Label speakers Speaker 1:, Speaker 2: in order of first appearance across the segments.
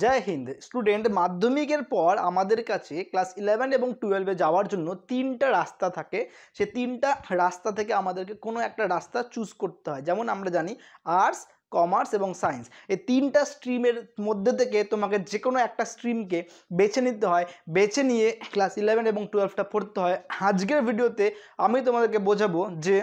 Speaker 1: জয় Hind student. মাধ্যমিকের পর আমাদের কাছে ক্লাস 11 এবং 12-এ যাওয়ার জন্য তিনটা রাস্তা থাকে। সে তিনটা রাস্তা থেকে আমাদেরকে কোনো একটা রাস্তা চুজ করতে হয়। যেমন আমরা জানি আর্টস, কমার্স এবং সায়েন্স, এই তিনটা স্ট্রিমের মধ্যে থেকে তোমাকে যে কোনো একটা স্ট্রিমকে বেছে নিতে হয়। বেছে নিয়ে ক্লাস 11 এবং 12টা পড়তে হয়। আজকের ভিডিওতে আমি তোমাদেরকে বোঝাবো যে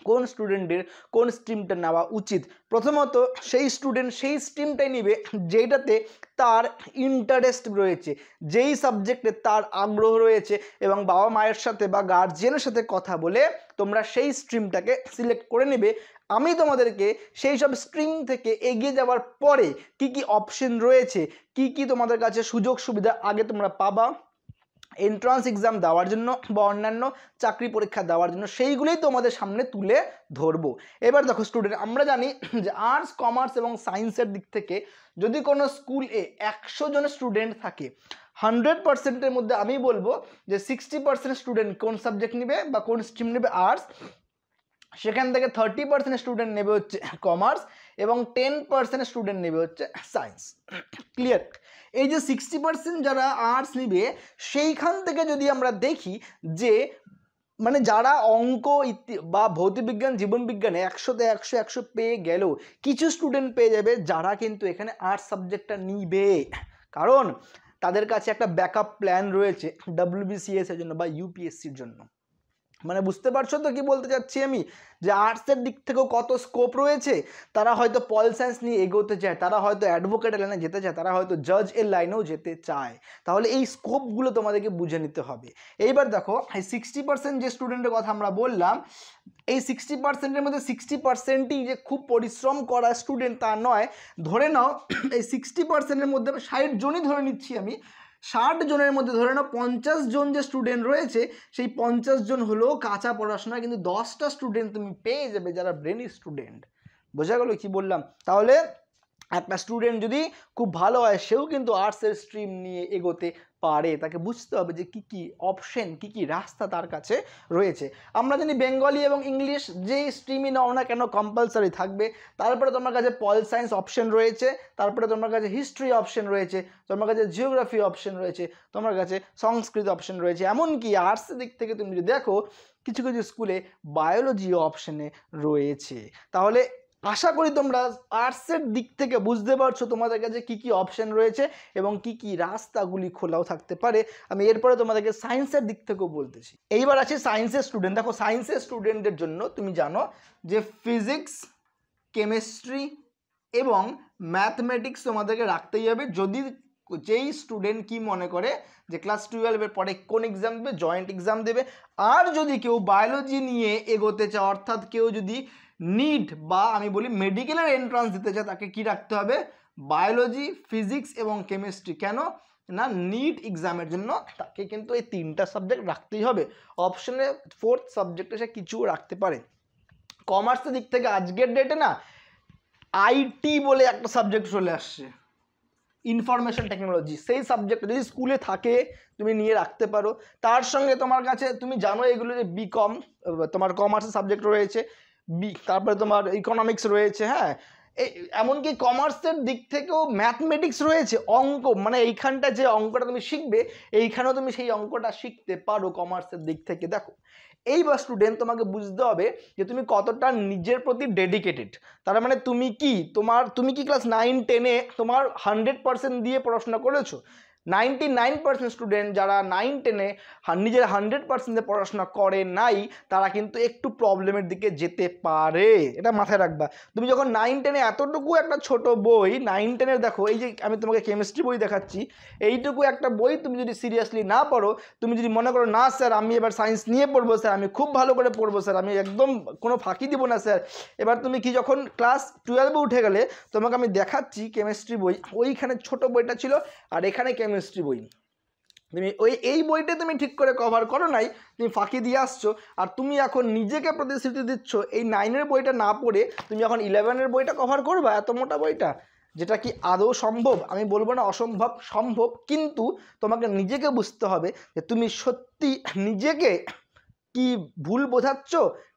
Speaker 1: কোন স্টুডেন্টের কোন স্ট্রিমটা নেওয়া উচিত। প্রথমত সেই স্টুডেন্ট সেই স্ট্রিমটাই নেবে যেটাতে তার ইন্টারেস্ট রয়েছে, যেই সাবজেক্টে তার আগ্রহ রয়েছে, এবং বাবা মায়ের সাথে বা গার্জিয়ানের সাথে কথা বলে তোমরা সেই স্ট্রিমটাকে সিলেক্ট করে নেবে। আমি তোমাদেরকে সেই সব স্ট্রিম থেকে এগিয়ে যাওয়ার পরে কি কি অপশন রয়েছে, কি কি তোমাদের কাছে সুযোগ সুবিধা আগে তোমরা পাবা এন্ট্রান্স এক্সাম দেওয়ার জন্য বা অন্যান্য চাকরি পরীক্ষা দেওয়ার জন্য, সেইগুলোই তোমাদের সামনে তুলে ধরবো। এবার দেখো স্টুডেন্ট, আমরা জানি যে আর্টস, কমার্স এবং সায়েন্সের দিক থেকে যদি কোনো স্কুলে 100 জন স্টুডেন্ট থাকে, 100%-এর মধ্যে আমি বলবো যে 60% স্টুডেন্ট কোন সাবজেক্ট নেবে বা কোন স্ট্রিম নেবে আর্টস, সেখান থেকে 30% স্টুডেন্ট নেবে হচ্ছে কমার্স এবং 10% স্টুডেন্ট নেবে হচ্ছে সায়েন্স। ক্লিয়ার? এই যে 60% যারা আর্টস নেবে, সেইখান থেকে যদি আমরা দেখি যে মানে যারা অঙ্ক বা ভৌতবিজ্ঞান, জীবনবিজ্ঞানে 100-তে 100 পেয়ে গেলেও কিছু স্টুডেন্ট পেয়ে যাবে যারা কিন্তু এখানে আর্টস সাবজেক্টটা নিবে, কারণ তাদের কাছে একটা ব্যাকআপ প্ল্যান রয়েছে WBCS এর জন্য বা UPSCর জন্য। মানে বুঝতে পারছো তো কি বলতে চাচ্ছি আমি, যে আর্টসের দিক থেকেও কত স্কোপ রয়েছে। তারা হয়তো পল সায়েন্স নিয়ে এগোতে চায়, তারা হয়তো অ্যাডভোকেটের লাইনে যেতে চায়, তারা হয়তো জাজ এর লাইনেও যেতে চায়। তাহলে এই স্কোপগুলো তোমাদেরকে বুঝে নিতে হবে। এইবার দেখো, এই 60% যে স্টুডেন্টের কথা আমরা বললাম, এই 60%-এর মধ্যে 60%ই যে খুব পরিশ্রম করা স্টুডেন্ট তা নয়। ধরে নাও এই 60%-এর মধ্যে 60 জনই ধরে নিচ্ছি আমি, 60 জনের মধ্যে ধরে নাও 50 জন যে স্টুডেন্ট রয়েছে, সেই 50 জন হলো কাঁচা পড়াশোনা, কিন্তু 10টা স্টুডেন্ট তুমি পেয়ে যাবে যারা ব্রেনি স্টুডেন্ট। বোঝা গেল কি বললাম? তাহলে একটা স্টুডেন্ট যদি খুব ভালো হয়, সেও কিন্তু আর্টসের স্ট্রিম নিয়ে এগোতে পারে। তাকে বুঝতে হবে যে কি কি অপশন, কি কি রাস্তা তার কাছে রয়েছে। আমরা জানি বেঙ্গলি এবং ইংলিশ যেই স্ট্রিমই নাও না কেন কম্পালসারি থাকবে। তারপরে তোমার কাছে পল সায়েন্স অপশন রয়েছে, তারপরে তোমার কাছে হিস্ট্রি অপশন রয়েছে, তোমার কাছে জিওগ্রাফি অপশন রয়েছে, তোমার কাছে সংস্কৃত অপশন রয়েছে। এমনকি আর্টসের দিক থেকে তুমি যদি দেখো, কিছু কিছু স্কুলে বায়োলজি অপশনে রয়েছে। তাহলে আশা করি তোমরা আর্টসের দিক থেকে বুঝতে পারছো তোমাদের কাছে কি কি অপশন রয়েছে এবং কি কি রাস্তাগুলি খোলাও থাকতে পারে। আমি এরপরে তোমাদেরকে সায়েন্সের দিক থেকেও বলতেছি। এইবার আছে সায়েন্সের স্টুডেন্ট। দেখো, সায়েন্সের স্টুডেন্টদের জন্য তুমি জানো যে ফিজিক্স, কেমিস্ট্রি এবং ম্যাথমেটিক্স তোমাদেরকে রাখতেই হবে। যদি যেই স্টুডেন্ট কি মনে করে যে ক্লাস 12-এর পরে কোন এক্সাম দেবে, জয়েন্ট এক্সাম দেবে। আর যদি কেউ বায়োলজি নিয়ে এগোতে চায়, অর্থাৎ কেউ যদি নিট বা আমি বলি মেডিকেলের এন্ট্রান্স দিতে চায়, তাকে কি রাখতে হবে? বায়োলজি, ফিজিক্স এবং কেমিস্ট্রি। কেন না? নিট এক্সামের জন্য তাকে কিন্তু এই তিনটা সাবজেক্ট রাখতেই হবে। অপশনে 4th সাবজেক্টে সে কিছু রাখতে পারে। কমার্সের দিক থেকে আজকের ডেটে না আইটি বলে একটা সাবজেক্ট চলে আসছে, ইনফরমেশন টেকনোলজি। সেই সাবজেক্ট যদি স্কুলে থাকে তুমি নিয়ে রাখতে পারো। তার সঙ্গে তোমার কাছে তুমি জানো এগুলো যে বিকম, তোমার কমার্সের সাবজেক্ট রয়েছে, তারপরে তোমার ইকোনমিক্স রয়েছে। হ্যাঁ, এই এমনকি কমার্সের দিক থেকেও ম্যাথমেটিক্স রয়েছে, অঙ্ক। মানে এইখানটা যে অঙ্কটা তুমি শিখবে, এইখানেও তুমি সেই অঙ্কটা শিখতে পারো কমার্সের দিক থেকে। দেখো, এইবার স্টুডেন্ট তোমাকে বুঝতে হবে যে তুমি কতটা নিজের প্রতি ডেডিকেটেড। তার মানে তুমি কি ক্লাস 9-10-এ তোমার 100% দিয়ে পড়াশোনা করেছো? 99% স্টুডেন্ট যারা 9-10-এ নিজের 100% দিয়ে পড়াশোনা করে নাই, তারা কিন্তু একটু প্রবলেমের দিকে যেতে পারে। এটা মাথায় রাখবা। তুমি যখন 9-10-এ এতটুকু একটা ছোট বই, 9-10-এর দেখো, এই যে আমি তোমাকে কেমিস্ট্রি বই দেখাচ্ছি, এইটুকু একটা বই তুমি যদি সিরিয়াসলি না পড়ো, তুমি যদি মনে করো না স্যার আমি এবার সায়েন্স নিয়ে পড়বো স্যার, আমি খুব ভালো করে পড়বো স্যার, আমি একদম কোনো ফাঁকি দিব না স্যার, এবার তুমি কি যখন ক্লাস 12-এ উঠে গেলে, তোমাকে আমি দেখাচ্ছি কেমিস্ট্রি বই, ওইখানে ছোট বইটা ছিল আর এখানে কেমিস্ট্রি বই। তুমি এই বইটা তুমি ঠিক করে কভার করো নাই, তুমি ফাঁকি দিয়ে আসছো। আর তুমি এখন নিজেকে প্রতিশ্রুতি দিচ্ছ এই 9-এর বইটা না পড়ে তুমি এখন 11-এর বইটা কভার করবা, এত মোটা বইটা। যেটা কি আদৌ সম্ভব? আমি বলবো না অসম্ভব, সম্ভব। কিন্তু তোমাকে নিজেকে বুঝতে হবে যে তুমি সত্যি নিজেকে কি ভুল বোঝাচ্ছ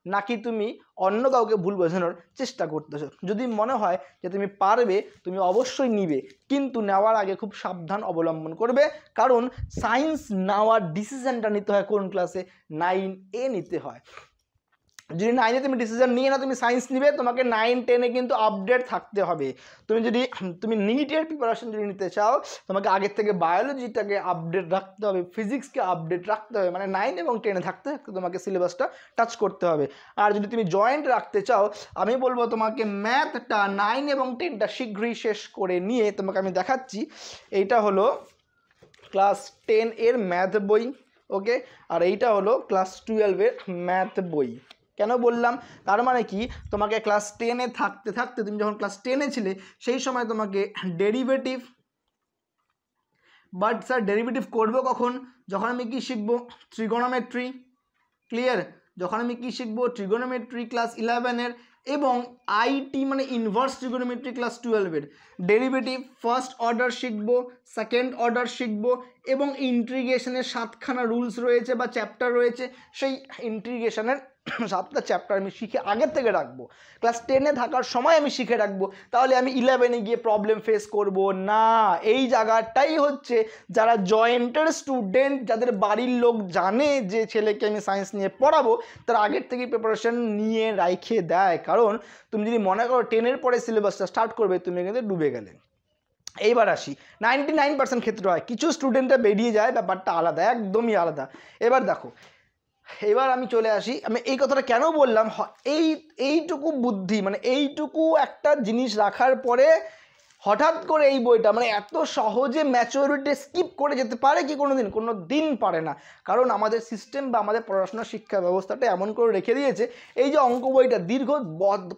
Speaker 1: নাকি তুমি অন্য কাউকে ভুল বোঝানোর চেষ্টা করতেছো। যদি মনে হয় যে তুমি পারবে, তুমি অবশ্যই নিবে, কিন্তু নেওয়ার আগে খুব সাবধান অবলম্বন করবে, কারণ সায়েন্স নেওয়ার ডিসিশনটা নিতে হয় কোন ক্লাসে? 9A নিতে হয়। যদি 9-এ তুমি ডিসিশন নিয়ে না তুমি সায়েন্স নিবে, তোমাকে 9-10-এ কিন্তু আপডেট থাকতে হবে। তুমি নিটের প্রিপারেশন যদি নিতে চাও, তোমাকে আগের থেকে বায়োলজিটাকে আপডেট রাখতে হবে, ফিজিক্সকে আপডেট রাখতে হবে, মানে 9 এবং 10-এ থাকতে থাকতে তোমাকে সিলেবাসটা টাচ করতে হবে। আর যদি তুমি জয়েন্ট রাখতে চাও, আমি বলবো তোমাকে ম্যাথটা 9 এবং 10টা শীঘ্রই শেষ করে নিয়ে, তোমাকে আমি দেখাচ্ছি, এইটা হলো ক্লাস 10 এর ম্যাথ বই, ওকে, আর এইটা হলো ক্লাস 12-এর ম্যাথ বই। কেন বললাম? তার মানে কি, তোমাকে ক্লাস 10-এ থাকতে থাকতে, তুমি যখন ক্লাস 10-এ ছিলে সেই সময় তোমাকে ডেরিভেটিভ, বাট স্যার ডেরিভেটিভ করবো কখন? যখন আমি কি শিখবো? ট্রিগোনোমেট্রি। ক্লিয়ার? যখন আমি কি শিখবো? ট্রিগোনোমেট্রি ক্লাস 11-এর, এবং আইটি মানে ইনভার্স ট্রিগোনোমেট্রি ক্লাস 12-এর। ডেরিভেটিভ ফার্স্ট অর্ডার শিখবো, সেকেন্ড অর্ডার শিখবো, এবং ইন্টিগ্রেশনের 7খানা রুলস রয়েছে বা চ্যাপ্টার রয়েছে, সেই ইন্টিগ্রেশনের 7টা চ্যাপ্টার আমি শিখে আগের থেকে রাখবো, ক্লাস 10-এ থাকার সময় আমি শিখে রাখবো, তাহলে আমি 11-এ গিয়ে প্রবলেম ফেস করব না। এই জায়গাটাই হচ্ছে যারা জয়েন্টের স্টুডেন্ট, যাদের বাড়ির লোক জানে যে ছেলেকে আমি সায়েন্স নিয়ে পড়াবো, তারা আগের থেকেই প্রিপারেশন নিয়ে রাইখে দেয়। কারণ তুমি যদি মনে করো 10-এর পরে সিলেবাসটা স্টার্ট করবে, তুমি কিন্তু ডুবে গেলে। এইবার আসি, 99% ক্ষেত্রে হয়, কিছু স্টুডেন্টরা বেরিয়ে যায়, ব্যাপারটা আলাদা, একদমই আলাদা। এবার দেখো, এবার আমি চলে আসি, আমি এই কথাটা কেন বললাম, এইটুকু বুদ্ধি, মানে এইটুকু একটা জিনিস রাখার পরে হঠাৎ করে এই বইটা মানে এত সহজে ম্যাচুরিটি স্কিপ করে যেতে পারে কি? কোনো দিন পারে না। কারণ আমাদের সিস্টেম বা আমাদের পড়াশোনার শিক্ষা ব্যবস্থাটা এমন করে রেখে দিয়েছে, এই যে অঙ্ক বইটা দীর্ঘ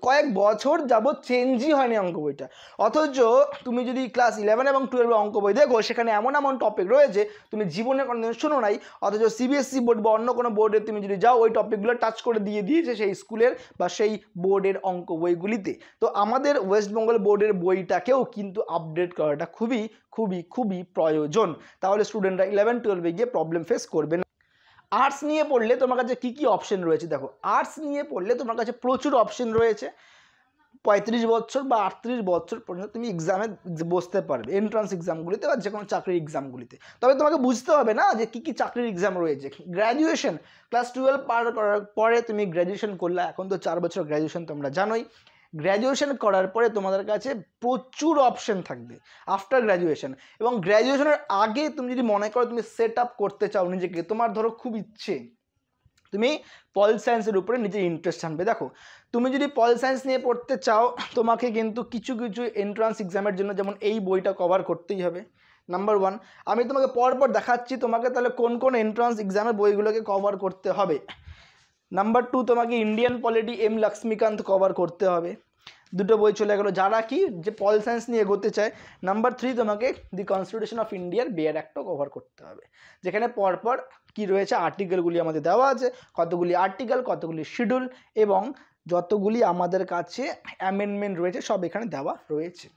Speaker 1: কয়েক বছর যাবৎ চেঞ্জই হয়নি অঙ্ক বইটা। অথচ তুমি যদি ক্লাস 11 এবং 12 অঙ্ক বই দেখো, সেখানে এমন এমন টপিক রয়েছে তুমি জীবনে কোনোদিন শোনো নাই, অথচ সিবিএসসি বোর্ড বা অন্য কোনো বোর্ডে তুমি যদি যাও, ওই টপিকগুলো টাচ করে দিয়েছে সেই স্কুলের বা সেই বোর্ডের অঙ্ক বইগুলিতে। তো আমাদের ওয়েস্ট বেঙ্গল বোর্ডের বইটাকেও কিন্তু আপডেট করাটা খুবই খুবই খুবই প্রয়োজন, তাহলে স্টুডেন্টরা 11-12-এ গিয়ে প্রবলেম ফেস করবে না। আর্টস নিয়ে পড়লে তোমার কাছে কী কী অপশন রয়েছে? দেখো, আর্টস নিয়ে পড়লে তোমার কাছে প্রচুর অপশন রয়েছে। 35 বছর বা 38 বছর পর্যন্ত তুমি এক্সামে বসতে পারবে, এন্ট্রান্স এক্সামগুলিতে বা যে কোনো চাকরির এক্সামগুলিতে। তবে তোমাকে বুঝতে হবে না যে কী কী চাকরির এক্সাম রয়েছে। গ্র্যাজুয়েশন ক্লাস 12 পার করার পরে তুমি গ্র্যাজুয়েশন করলে, এখন তো 4 বছর গ্র্যাজুয়েশন তোমরা জানোই। গ্র্যাজুয়েশন করার পরে তোমাদের কাছে প্রচুর অপশন থাকবে আফটার গ্র্যাজুয়েশন। এবং গ্র্যাজুয়েশনের আগে তুমি যদি মনে করো তুমি সেট আপ করতে চাও নিজেকে, তোমার ধরো খুব ইচ্ছে তুমি পল সায়েন্সের উপরে নিজের ইন্টারেস্ট আনবে। দেখো, তুমি যদি পল সায়েন্স নিয়ে পড়তে চাও, তোমাকে কিন্তু কিছু কিছু এন্ট্রান্স এক্সামের জন্য যেমন এই বইটা কভার করতেই হবে। নাম্বার 1, আমি তোমাকে পরপর দেখাচ্ছি তোমাকে তাহলে কোন কোন এন্ট্রান্স এক্সামের বইগুলোকে কভার করতে হবে। নাম্বার 2, তোমাকে Indian polity M Lakshmikanth cover করতে হবে। দুটো বই চলে গেলো যারা কি যে পল সায়েন্স নিয়ে এগোতে চায়। নাম্বার 3, তোমাকে দি কনস্টিটিউশন অফ ইন্ডিয়ার বেয়ার অ্যাক্টও কভার করতে হবে, যেখানে পরপর কি রয়েছে আর্টিকেলগুলি আমাদের দেওয়া আছে, কতগুলি আর্টিকেল, কতগুলি শিডিউল, এবং যতগুলি আমাদের কাছে অ্যামেন্ডমেন্ট রয়েছে সব এখানে দেওয়া রয়েছে।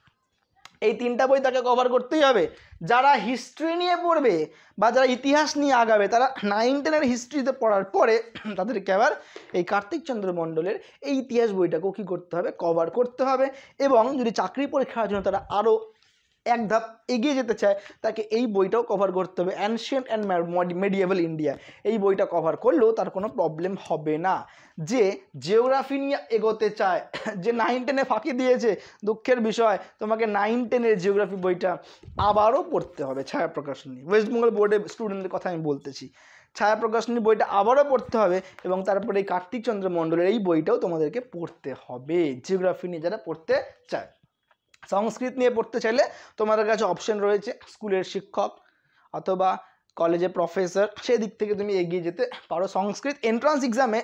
Speaker 1: এই 3টা বই তাকে কভার করতেই হবে। যারা হিস্ট্রি নিয়ে পড়বে বা যারা ইতিহাস নিয়ে আগাবে, তারা 9-10-এর হিস্ট্রিতে পড়ার পরে তাদেরকে আবার এই কার্তিক চন্দ্র মণ্ডলের এই ইতিহাস বইটাকেও কী করতে হবে? কভার করতে হবে। এবং যদি চাকরি পরীক্ষার জন্য তারা আরও এক ধাপ এগিয়ে যেতে চায়, তাকে এই বইটাও কভার করতে হবে, অ্যানশিয়েন্ট অ্যান্ড মেডিয়েভাল ইন্ডিয়া। এই বইটা কভার করলেও তার কোনো প্রবলেম হবে না। যে জিওগ্রাফি নিয়ে এগোতে চায়, যে 9-10-এ ফাঁকি দিয়েছে, দুঃখের বিষয়, তোমাকে 9-10-এর জিওগ্রাফি বইটা আবারও পড়তে হবে। ছায়া প্রকাশনী, ওয়েস্ট বেঙ্গল বোর্ডের স্টুডেন্টদের কথা আমি বলতেছি, ছায়া প্রকাশনী বইটা আবারও পড়তে হবে। এবং তারপরে এই কার্তিক চন্দ্র মণ্ডলের এই বইটাও তোমাদেরকে পড়তে হবে, জিওগ্রাফি নিয়ে যারা পড়তে চায়। সংস্কৃত নিয়ে পড়তে চাইলে তোমাদের কাছে অপশন রয়েছে স্কুলের শিক্ষক অথবা কলেজে প্রফেসর, সেদিক থেকে তুমি এগিয়ে যেতে পারো। সংস্কৃত এন্ট্রান্স এক্সামে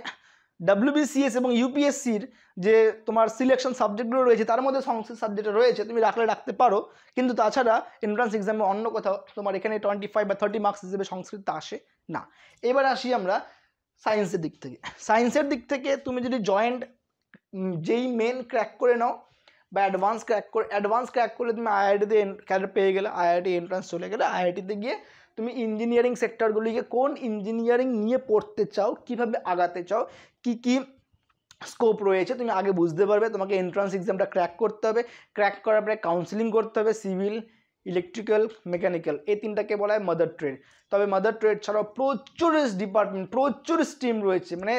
Speaker 1: WBCS এবং UPSCর যে তোমার সিলেকশন সাবজেক্টগুলো রয়েছে, তার মধ্যে সংস্কৃত সাবজেক্টটা রয়েছে, তুমি রাখতে পারো। কিন্তু তাছাড়া এন্ট্রান্স এক্সামে অন্য কোথাও তোমার এখানে 25 বা 30 মার্কস হিসেবে সংস্কৃত আসে না। এবার আসি আমরা সায়েন্সের দিক থেকে। সায়েন্সের দিক থেকে তুমি যদি জয়েন্ট যেই মেন ক্র্যাক করে নাও বা অ্যাডভান্স ক্র্যাক করলে তুমি IIT-তে ক্যাডার পেয়ে গেলে, IIT এন্ট্রান্স চলে গেলে, IIT-তে গিয়ে তুমি ইঞ্জিনিয়ারিং সেক্টরগুলিকে কোন ইঞ্জিনিয়ারিং নিয়ে পড়তে চাও, কিভাবে আগাতে চাও, কি কি স্কোপ রয়েছে তুমি আগে বুঝতে পারবে। তোমাকে এন্ট্রান্স এক্সামটা ক্র্যাক করতে হবে, ক্র্যাক করার পরে কাউন্সিলিং করতে হবে, সিভিল, ইলেকট্রিক্যাল, মেকানিক্যাল, এই তিনটাকে বলা হয় মাদার ট্রেড। তবে মাদার ট্রেড ছাড়াও প্রচুর ডিপার্টমেন্ট, প্রচুর স্ট্রিম রয়েছে, মানে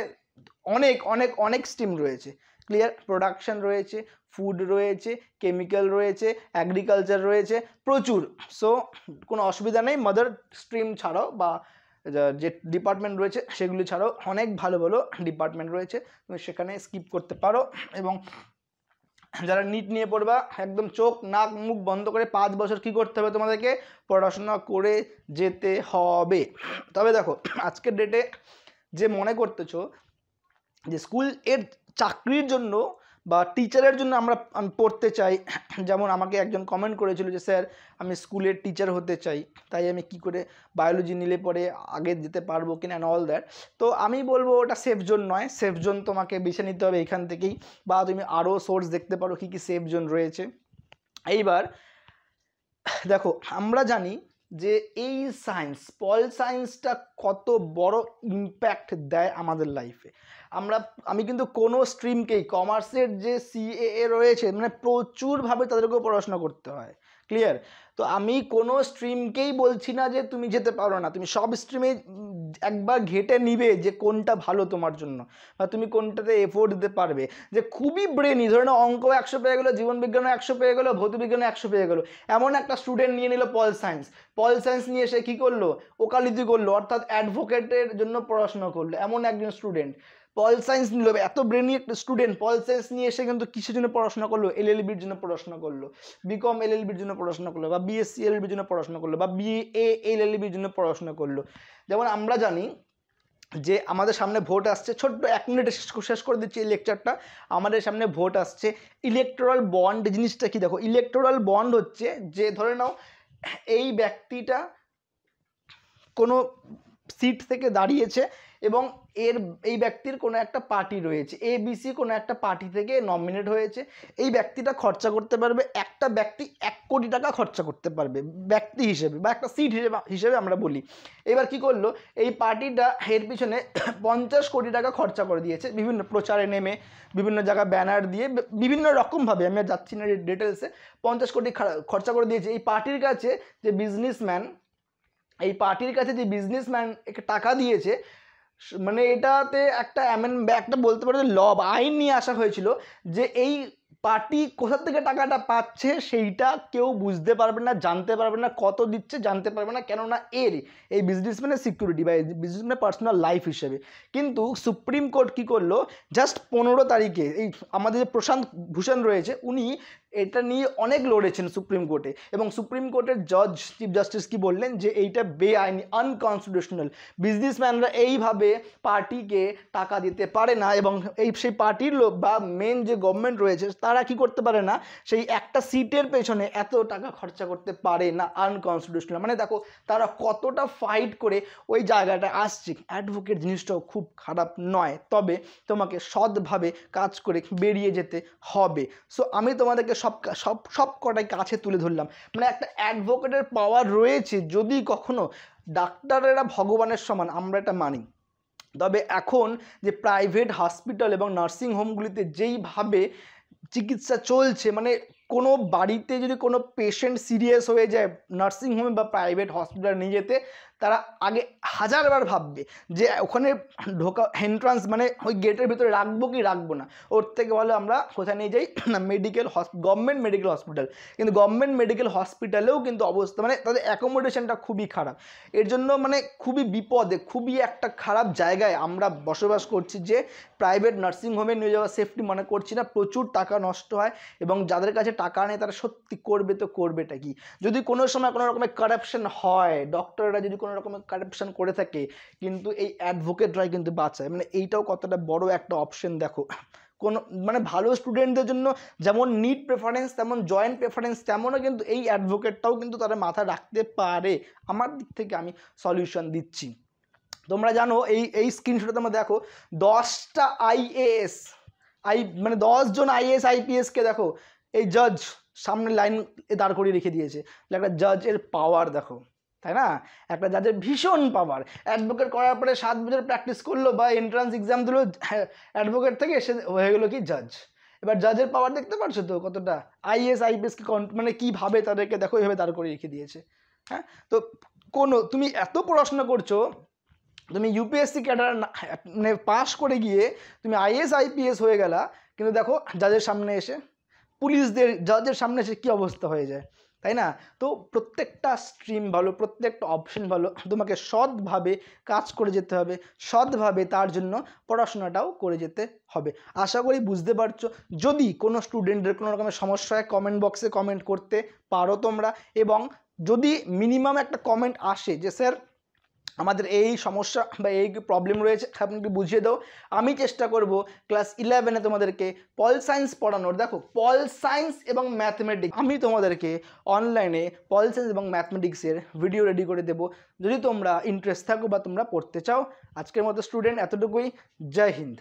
Speaker 1: অনেক অনেক অনেক স্ট্রিম রয়েছে। ক্লিয়ার? প্রোডাকশন রয়েছে, ফুড রয়েছে, কেমিক্যাল রয়েছে, অ্যাগ্রিকালচার রয়েছে, প্রচুর। সো কোনো অসুবিধা নেই, মাদার স্ট্রিম ছাড়াও বা যে ডিপার্টমেন্ট রয়েছে সেগুলি ছাড়াও অনেক ভালো ভালো ডিপার্টমেন্ট রয়েছে, তুমি সেখানে স্কিপ করতে পারো। এবং যারা নিট নিয়ে পড়বা, একদম চোখ নাক মুখ বন্ধ করে 5 বছর কী করতে হবে তোমাদেরকে? পড়াশোনা করে যেতে হবে। তবে দেখো, আজকের ডেটে যে মনে করতেছো যে স্কুল এর চাকরির জন্য বা টিচারের জন্য আমি পড়তে চাই, যেমন আমাকে একজন কমেন্ট করেছিল যে স্যার আমি স্কুলের টিচার হতে চাই, তাই আমি কি করে বায়োলজি নিলে পরে আগে যেতে পারবো কিনা অ্যান্ড অল দ্যাট। তো আমি বলবো ওটা সেফ জোন নয়, সেফ জোন তোমাকে বেছে নিতে হবে এখান থেকেই, বা তুমি আরও সোর্স দেখতে পারো কী কী সেফ জোন রয়েছে। এইবার দেখো, আমরা জানি যে এই সায়েন্স, পল সায়েন্সটা কত বড় ইম্প্যাক্ট দেয় আমাদের লাইফে। আমি কিন্তু কোনো স্ট্রিমকেই, কমার্সের যে সিএএ রয়েছে, মানে প্রচুরভাবে তাদেরকেও পড়াশোনা করতে হয়। ক্লিয়ার? তো আমি কোনো স্ট্রিমকেই বলছি না যে তুমি যেতে পারো না, তুমি সব স্ট্রিমে একবার ঘেটে নিবে যে কোনটা ভালো তোমার জন্য, বা তুমি কোনটাতে এফোর্ট দিতে পারবে। যে খুবই ব্রেনি, ধরে নাও অঙ্ক 100 পেয়ে গেলো, জীবনবিজ্ঞানও 100 পেয়ে গেলো, ভৌতবিজ্ঞানও 100 পেয়ে গেলো, এমন একটা স্টুডেন্ট নিয়ে নিল পল সায়েন্স। পল সায়েন্স নিয়ে সে কী করলো? ওকালতি করলো, অর্থাৎ অ্যাডভোকেটের জন্য পড়াশোনা করলো। এমন একজন স্টুডেন্ট পল সায়েন্স নিল, এত ব্রেনি একটা স্টুডেন্ট পল সায়েন্স নিয়ে এসে কিন্তু কিসের জন্য পড়াশোনা করলো? এলএলবির জন্য পড়াশোনা করলো, বিকম এলএলবির জন্য পড়াশোনা করলো, বা বিএসসি এলএলবির জন্য পড়াশোনা করলো, বা বিএ এলএলবির জন্য পড়াশোনা করলো। যেমন আমরা জানি যে আমাদের সামনে ভোট আসছে, ছোট্ট 1 মিনিটে শেষ করে দিচ্ছি এই লেকচারটা। আমাদের সামনে ভোট আসছে, ইলেকটোরাল বন্ড জিনিসটা কি? দেখো, ইলেকটোরাল বন্ড হচ্ছে যে, ধরে নাও এই ব্যক্তিটা কোনো সিট থেকে দাঁড়িয়েছে এবং এই ব্যক্তির কোনো একটা পার্টি রয়েছে, এবিসি কোনো একটা পার্টি থেকে নমিনেট হয়েছে। এই ব্যক্তিটা খরচা করতে পারবে, একটা ব্যক্তি 1 কোটি টাকা খরচা করতে পারবে ব্যক্তি হিসেবে, বা একটা সিট হিসেবে আমরা বলি। এবার কি করলো? এই পার্টিটা এর পিছনে 50 কোটি টাকা খরচা করে দিয়েছে, বিভিন্ন প্রচারে নেমে, বিভিন্ন জায়গায় ব্যানার দিয়ে, বিভিন্ন রকমভাবে, আমি আর যাচ্ছি না ডিটেলসে। 50 কোটি খরচা করে দিয়েছে। এই পার্টির কাছে যে বিজনেসম্যান একে টাকা দিয়েছে, মানে এটাতে একটা বলতে পারো যে ল বা আইন নিয়ে আসা হয়েছিল যে এই পার্টি কোথা থেকে টাকাটা পাচ্ছে সেইটা কেউ বুঝতে পারবে না, জানতে পারবে না, কত দিচ্ছে জানতে পারবে না, কেননা এই বিজনেসম্যানের সিকিউরিটি বা বিজনেসম্যানের পার্সোনাল লাইফ হিসেবে। কিন্তু সুপ্রিম কোর্ট কী করলো? জাস্ট 15 তারিখে এই আমাদের যে প্রশান্ত ভূষণ রয়েছে, উনি এটা নিয়ে অনেক লড়েছেন সুপ্রিম কোর্টে, এবং সুপ্রিম কোর্টের জজ, চিফ জাস্টিস কি বললেন? যে এইটা বেআইনি, আনকনস্টিটিউশনাল। বিজনেসম্যানরা এইভাবে পার্টিকে টাকা দিতে পারে না, এবং সেই পার্টির লোক বা মেন যে গভর্নমেন্ট রয়েছে তারা কি করতে পারে না, সেই একটা সিটের পেছনে এত টাকা খরচা করতে পারে না, আনকনস্টিটিউশনাল। মানে দেখো তারা কতটা ফাইট করে ওই জায়গাটা আসছে। অ্যাডভোকেট জিনিসটাও খুব খারাপ নয়, তবে তোমাকে সৎভাবে কাজ করে বেরিয়ে যেতে হবে। সো আমি তোমাদেরকে সব কটাই কাছে তুলে ধরলাম। মানে একটা অ্যাডভোকেটের পাওয়ার রয়েছে, যদি কখনো ডাক্তারেরা ভগবানের সমান, আমরা এটা মানি। তবে এখন যে প্রাইভেট হসপিটাল এবং নার্সিং হোমগুলিতে যেইভাবে চিকিৎসা চলছে, মানে কোনো বাড়িতে যদি কোনো পেশেন্ট সিরিয়াস হয়ে যায়, নার্সিংহোমে বা প্রাইভেট হসপিটালে নিয়ে যেতে তারা আগে 1000বার ভাববে যে ওখানে ঢোকা, এন্ট্রান্স মানে ওই গেটের ভিতরে রাখবো কি রাখবো না। ওর থেকে ভালো আমরা কোথায় নিয়ে যাই? Government medical hospital. কিন্তু গভর্নমেন্ট মেডিকেল হসপিটালেও কিন্তু অবস্থা, মানে তাদের অ্যাকোমোডেশনটা খুবই খারাপ। এর জন্য মানে খুবই বিপদে, খুবই একটা খারাপ জায়গায় আমরা বসবাস করছি, যে প্রাইভেট নার্সিংহোমে নিয়ে যাওয়া সেফটি মনে করছি না। প্রচুর টাকা নষ্ট হয়, এবং যাদের কাছে টাকা নেই তারা সত্যি করবে তো করবেটা কি? যদি কোনো সময় কোনো রকমের কারাপশন হয়, ডক্টররা যদি কোনো রকমের কারাপশন করে থাকে, কিন্তু এই অ্যাডভোকেটরাই কিন্তু বাঁচায়। মানে এইটাও কতটা বড় একটা অপশন। দেখো, কোনো মানে ভালো স্টুডেন্টদের জন্য যেমন নিট প্রেফারেন্স, তেমন জয়েন্ট প্রেফারেন্স, তেমনও কিন্তু এই অ্যাডভোকেটটাও কিন্তু তারা মাথায় রাখতে পারে। আমার দিক থেকে আমি সলিউশন দিচ্ছি। তোমরা জানো এই স্ক্রিনশটে তোমরা দেখো 10টা আইএএস, মানে 10 জন আইএএস আইপিএসকে দেখো এই জজ সামনে লাইন দাঁড় করিয়ে রেখে দিয়েছে। একটা জজের পাওয়ার দেখো, তাই না? একটা জাজের ভীষণ পাওয়ার, অ্যাডভোকেট করার পরে 7 বছর প্র্যাকটিস করলো বা এন্ট্রান্স এক্সাম দিল, অ্যাডভোকেট থেকে এসে হয়ে গেলো কি জাজ। এবার জাজের পাওয়ার দেখতে পাচ্ছ তো কতটা, আইএস আইপিএস কে মানে কীভাবে তাদেরকে দেখো এভাবে দাঁড় করে রেখে দিয়েছে। হ্যাঁ, তো কোনো তুমি এত পড়াশোনা করছো, তুমি ইউপিএসসি ক্যাডার মানে পাস করে গিয়ে তুমি আইএস আইপিএস হয়ে গেলা, কিন্তু দেখো জাজের সামনে এসে, পুলিশদের জাজের সামনে এসে কী অবস্থা হয়ে যায়, তাই না? তো প্রত্যেকটা স্ট্রিম ভালো, প্রত্যেকটা অপশন ভালো, তোমাকে সৎভাবে কাজ করে যেতে হবে, সৎভাবে তার জন্য পড়াশোনাটাও করে যেতে হবে। আশা করি বুঝতে পারছো। যদি কোনো স্টুডেন্টের কোনো রকমের সমস্যা হয় কমেন্ট বক্সে কমেন্ট করতে পারো তোমরা, এবং যদি মিনিমাম একটা কমেন্ট আসে যে স্যার আমাদের এই সমস্যা বা এই প্রবলেম রয়েছে, আপনি একটু বুঝিয়ে দাও, আমি চেষ্টা করব ক্লাস 11-এ তোমাদেরকে পল সায়েন্স পড়ানোর। দেখো, পল সায়েন্স এবং ম্যাথমেটিক্স আমি তোমাদেরকে অনলাইনে পল সায়েন্স এবং ম্যাথমেটিক্সের ভিডিও রেডি করে দেবো, যদি তোমরা ইন্টারেস্ট থাকো বা তোমরা পড়তে চাও। আজকের মতো স্টুডেন্ট এতটুকুই। জয় হিন্দ।